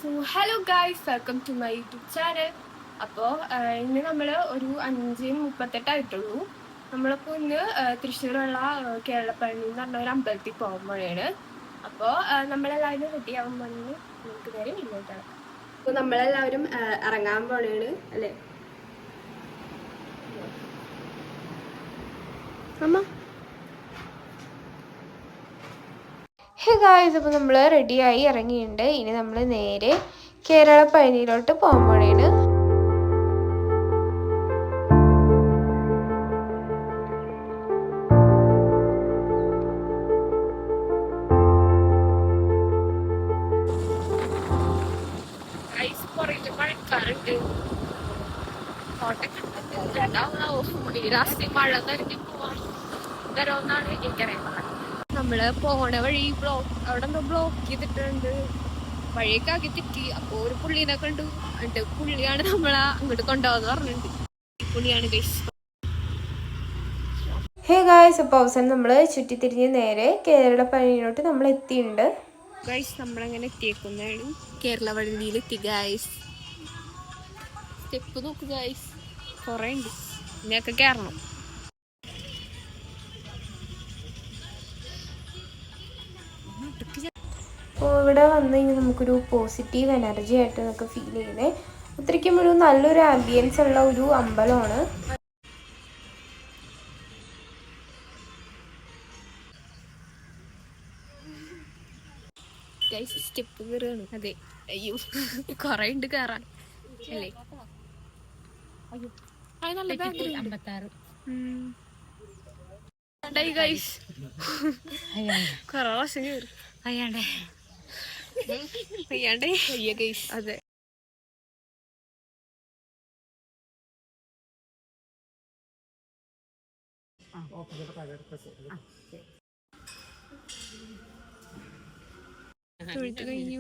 So hello guys, welcome to my YouTube channel. അപ്പോൾ ഇന്ന് നമ്മൾ ഒരു 5:38 നമ്മളിപ്പോൾ ഇന്ന് തൃശ്ശൂരുള്ള കേരളപ്പള്ളി എന്ന് പറഞ്ഞ ഒരു അമ്പലത്തിൽ പോകാൻ പോലെയാണ്. അപ്പോൾ നമ്മളെല്ലാവരും റെഡി ആവാൻ പോലെയാണ്. നമുക്ക് നേരെ വീട്ടിലോട്ടാണ്. അപ്പോൾ നമ്മളെല്ലാവരും ഇറങ്ങാൻ പോലെയാണ് അല്ലേ അമ്മ? ഹേ ഗായ്സ്, അപ്പോൾ നമ്മൾ റെഡിയായി ഇറങ്ങിയിട്ടുണ്ട്. ഇനി നമ്മൾ നേരെ കേരളപ്പഴനിയിലോട്ട് പോകാൻ പോലെയാണ്. മഴക്കാറുണ്ട്, മഴ നനഞ്ഞു പോവാന്നാണ് എനിക്കറിയാം. നമ്മള് പോണ വഴി അവിടെ എന്തോ ബ്ലോക്ക് ചെയ്തിട്ടുണ്ട്, വഴിയൊക്കെ ആക്കി തെറ്റി. അപ്പൊ ഒരു പുള്ളീനെ കണ്ടു, എന്നിട്ട് പുള്ളിയാണ് നമ്മളെ അങ്ങോട്ട് കൊണ്ടുപോകാന്ന് പറഞ്ഞിട്ടുണ്ട്. പുള്ളിയാണ് ഗൈസ്. ഹേ ഗായ്സ്, അപ്പോൾ അവസാനം നമ്മൾ ചുറ്റിത്തിരിഞ്ഞ് നേരെ കേരളപ്പഴനിയിലോട്ട് നമ്മൾ എത്തിയിട്ടുണ്ട്. ഗൈസ്, നമ്മളങ്ങനെ എത്തിയേക്കുന്നതാണ്. കേരളപ്പഴനിയിൽ എത്തി ഗൈസ്. സ്റ്റെപ്പ് നോക്ക് ഗൈസ്, കുറേ ഉണ്ട്, ഇനിയൊക്കെ കയറണം. അപ്പോൾ ഇവിടെ വന്നു കഴിഞ്ഞാൽ നമുക്കൊരു പോസിറ്റീവ് എനർജി ആയിട്ട് നമുക്ക് ഫീൽ ചെയ്യുന്നത്. അത്രയ്ക്കും ഒരു നല്ലൊരു ആംബിയൻസ് ഉള്ള ഒരു അമ്പലമാണ്. സ്റ്റെപ്പ് കയറുകയാണ്. അതെ, അയ്യോ കുറെ ഉണ്ട് കയറാൻ അല്ലേ. അത് നല്ല ബാറ്ററി 56 കുറെ വർഷം കയറി അയ്യാണ്ടേ അയ്യ ഗൈസ്. അതെ, തൊഴുത്ത് കഴിഞ്ഞു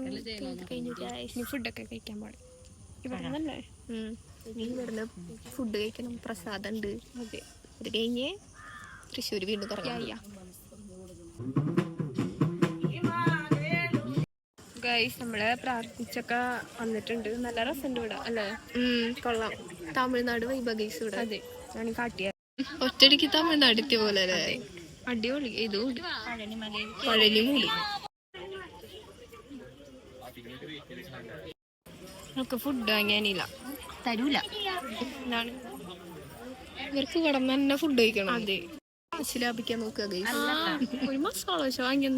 ഇനി ഫുഡൊക്കെ കഴിക്കാൻ പാടില്ല. ഇവിടെ നല്ലേ ഇനി ഇവിടുന്ന് ഫുഡ് കഴിക്കണം, പ്രസാദം ഉണ്ട്. അതെ, അത് കഴിഞ്ഞ് തൃശ്ശൂർ വീണ്ടും കുറയ്യ. ഗൈസ്, നമ്മള് പ്രാർത്ഥിച്ചൊക്കെ വന്നിട്ടുണ്ട്. നല്ല രസമുണ്ട് ഇവിടെ അല്ലേ. കൊള്ളാം, തമിഴ്നാട് വൈബ ഗൈസ് ഇവിടെ. അതെ, ഞാൻ കാട്ടിയ ഒറ്റടിക്ക് തമിഴ്നാട് എത്തിയ പോലെ അല്ലേ. അടിപൊളി. ഇതും പഴനിമൂലി നമുക്ക് ഫുഡ് വാങ്ങിയാനില്ല, തരൂല. എന്താണ് ഇവർക്ക് ഇവിടെ തന്നെ ഫുഡ് കഴിക്കണം. അതെ, കാശ് ലാഭിക്കാൻ നോക്കുക ഗൈസ്. ഒരു മസാല ദോശ വാങ്ങിയ.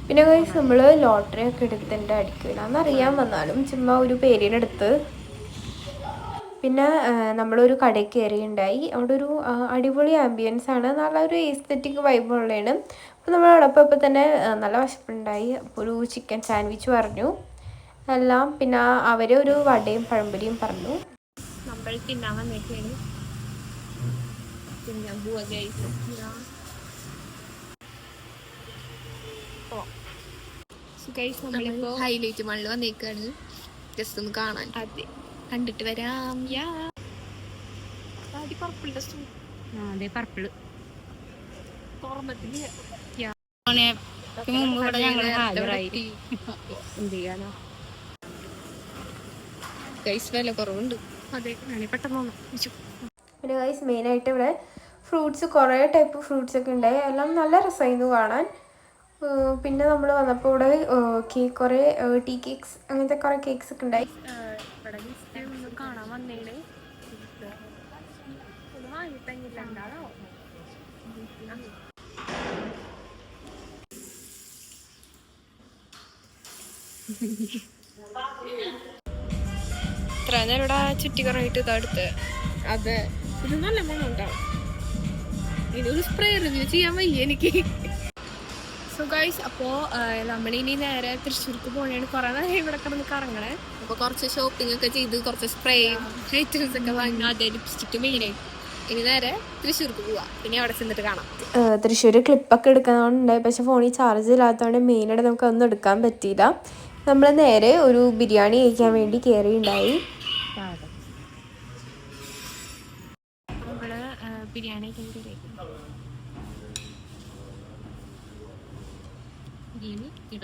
പിന്നെ ഗൈസ്, നമ്മൾ ലോട്ടറി ഒക്കെ എടുത്തിട്ട് അടിക്കില്ലാന്നറിയാൻ വന്നാലും ചുമ്മാ ഒരു പേരിനെടുത്ത്. പിന്നെ നമ്മളൊരു കടയിൽ കയറിയുണ്ടായി. അവിടെ ഒരു അടിപൊളി ആംബിയൻസ് ആണ്, നല്ലൊരു എസ്തെറ്റിക് വൈബ് ഉള്ളതാണ്. അപ്പോൾ നമ്മൾ അടപ്പപ്പോൾ തന്നെ നല്ല വിശപ്പുണ്ടായി. അപ്പോൾ ഒരു ചിക്കൻ സാൻഡ്വിച്ച് പറഞ്ഞു എല്ലാം. പിന്നെ അവർ ഒരു വടയും പഴംപൊരിയും പറഞ്ഞു. നമ്മൾ തിന്നാൻ വന്നേക്കാണ്. തിന്നാൻ പോവാ ഗൈസ്. നമ്മളിപ്പോ ഹൈലൈറ്റ് മണ്ണിൽ വന്നേക്കാണ്, ജസ്റ്റ് ഒന്ന് കാണാൻ. അതെ, കണ്ടിട്ട് വരാം. പർപ്പിള് വില കുറവുണ്ട്. അതെ, പെട്ടെന്ന്. പിന്നെ ഗൈസ്, മെയിനായിട്ട് ഇവിടെ ഫ്രൂട്ട്സ്, കുറേ ടൈപ്പ് ഫ്രൂട്ട്സ് ഒക്കെ ഉണ്ടായി. എല്ലാം നല്ല രസമായിരുന്നു കാണാൻ. പിന്നെ നമ്മൾ വന്നപ്പോൾ ഇവിടെ കുറേ ടീ കേക്ക്സ്, അങ്ങനത്തെ കുറേ കേക്ക്സ് ഒക്കെ ഉണ്ടായി. കാണാൻ വന്നേണ്. ഇത്ര നേരം ഇവിടെ ചുറ്റി കറങ്ങിട്ട് ഇതടുത്ത്. അതെ, ഇത് നല്ല മണം ഉണ്ടാവും. ഇതൊരു സ്പ്രേ റിവ്യൂ ചെയ്യാൻ വയ്യ എനിക്ക്. സോ ഗൈസ്, അപ്പോൾ നമ്മളിനി നേരെ തൃശ്ശൂർക്ക് പോകണേണ്. കുറേ നേരം ഇവിടെ കിടന്ന് കറങ്ങണേ. അപ്പോൾ കുറച്ച് ഷോപ്പിംഗ് ഒക്കെ ചെയ്ത് കുറച്ച് സ്പ്രേയും ഐറ്റംസ് ഒക്കെ വാങ്ങി. അതേ, ലിപ്സ്റ്റിക്ക് മെയിനായി. ഇനി നേരെ തൃശ്ശൂർക്ക് പോവാം. പിന്നെ അവിടെ ചെന്നിട്ട് കാണാം. തൃശ്ശൂർ ക്ലിപ്പൊക്കെ എടുക്കാനുണ്ടായി, പക്ഷെ ഫോണിൽ ചാർജ് ഇല്ലാത്തതുകൊണ്ട് മെയിനായിട്ട് നമുക്ക് ഒന്നും എടുക്കാൻ പറ്റിയില്ല. നമ്മൾ നേരെ ഒരു ബിരിയാണി കഴിക്കാൻ വേണ്ടി കയറിയുണ്ടായി. നമ്മള് ബിരിയാണി കഴിക്കാൻ സോ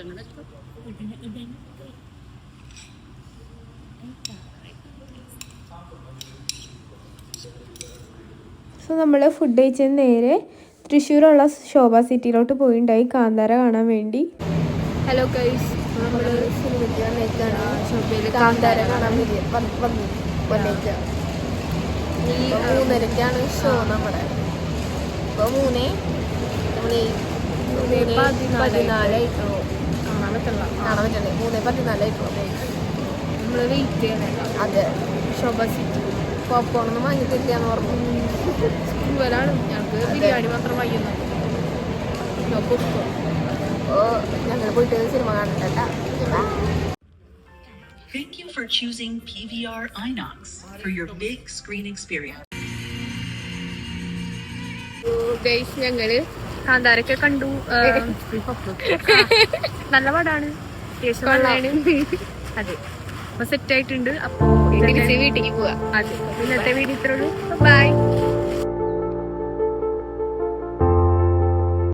നമ്മൾ ഫുഡ് കഴിച്ചതിന് നേരെ തൃശ്ശൂരുള്ള ശോഭ സിറ്റിയിലോട്ട് പോയിണ്ടായി കാന്താര കാണാൻ വേണ്ടി. ഹലോ ഗൈസ്, നമ്മൾ സിനിമയ്ക്ക് വന്നേക്കാണ്. ശോഭയിൽ കാന്താര കാണാൻ വേണ്ടി വന്നേക്കുക. ഈ 3:30ക്കാണ് ഷോ നമ്മുടെ. ഇപ്പോൾ 3:14 കാണാൻ പറ്റില്ല. 3:14 നമ്മൾ വെയിറ്റ് ചെയ്യണേ. അതെ, ശോഭ സിറ്റി പോപ്കോണൊന്നും വാങ്ങിയിട്ടില്ലാന്ന് പറഞ്ഞു. സ്കൂളാണ് ഞങ്ങൾക്ക് ബിരിയാണി മാത്രം വാങ്ങിയുന്നത്. ഞങ്ങൾ പോയിട്ട് സിനിമ കാണണ്ട. Thank you for choosing PVR Inox for your big screen experience. Guys, ഞങ്ങള് കാന്താരൊക്കെ കണ്ടു. നല്ല പടാണ്, അതെ. അപ്പൊ സെറ്റ് ആയിട്ടുണ്ട്. അപ്പൊ വീട്ടിലേക്ക് പോവാ. അതെ, ഇന്നത്തെ വീഡിയോ ഇത്രയുള്ളൂ. ബൈ.